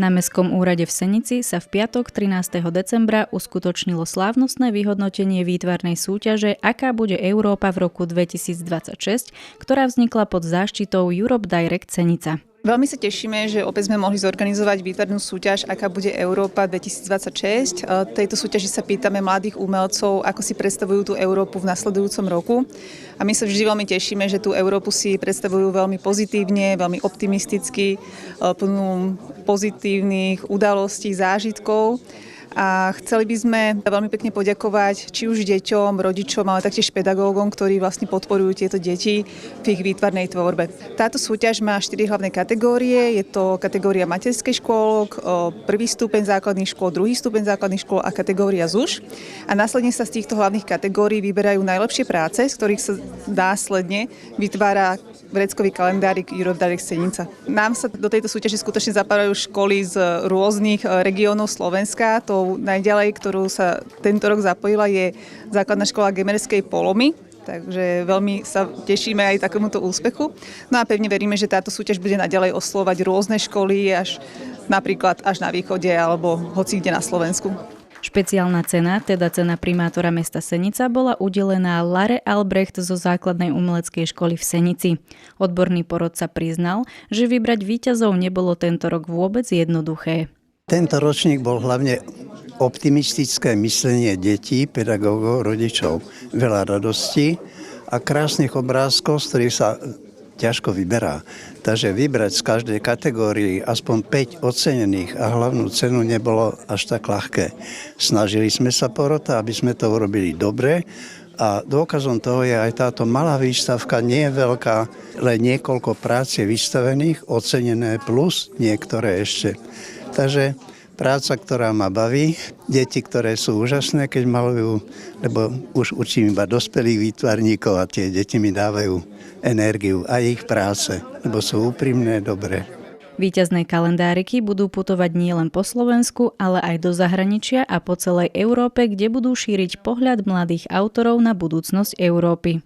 Na Mestskom úrade v Senici sa v piatok 13. decembra uskutočnilo slávnostné vyhodnotenie výtvarnej súťaže Aká bude Európa v roku 2026, ktorá vznikla pod záštitou Europe Direct Senica. Veľmi sa tešíme, že opäť sme mohli zorganizovať výtvarnú súťaž Aká bude Európa 2026. Tejto súťaži sa pýtame mladých umelcov, ako si predstavujú tú Európu v nasledujúcom roku. A my sa vždy veľmi tešíme, že tú Európu si predstavujú veľmi pozitívne, veľmi optimisticky, plnú pozitívnych udalostí, zážitkov. A chceli by sme veľmi pekne poďakovať či už deťom, rodičom, ale taktiež pedagógom, ktorí vlastne podporujú tieto deti v ich výtvarnej tvorbe. Táto súťaž má 4 hlavné kategórie. Je to kategória materských škôl, prvý stupeň základných škôl, druhý stupeň základných škôl a kategória ZUŠ. A následne sa z týchto hlavných kategórií vyberajú najlepšie práce, z ktorých sa následne vytvára vreckový kalendárik Europe Direct Senica. Nám sa do tejto súťaže skutočne zapájajú školy z rôznych regiónov Slovenska. Tou najďalej, ktorú sa tento rok zapojila, je základná škola Gemerskej Polomy. Takže veľmi sa tešíme aj takémuto úspechu. No a pevne veríme, že táto súťaž bude naďalej oslovať rôzne školy, až napríklad až na východe alebo hoci kde na Slovensku. Špeciálna cena, teda cena primátora mesta Senica, bola udelená Lare Albrecht zo základnej umeleckej školy v Senici. Odborný porodca priznal, že vybrať víťazov nebolo tento rok vôbec jednoduché. Tento ročník bol hlavne optimistické myslenie detí, pedagógov, rodičov. Veľa radosti a krásnych obrázkov, z ktorých sa ťažko vyberá. Takže vybrať z každej kategórii aspoň 5 ocenených a hlavnú cenu nebolo až tak ľahké. Snažili sme sa porota, aby sme to urobili dobre a dôkazom toho je aj táto malá výstavka, nie je veľká, len niekoľko prác je vystavených, ocenené plus niektoré ešte. Takže práca, ktorá ma baví, deti, ktoré sú úžasné, keď malujú, lebo už učím iba dospelých výtvarníkov a tie deti mi dávajú energiu a ich práce, lebo sú úprimné, dobré. Víťazné kalendáriky budú putovať nielen po Slovensku, ale aj do zahraničia a po celej Európe, kde budú šíriť pohľad mladých autorov na budúcnosť Európy.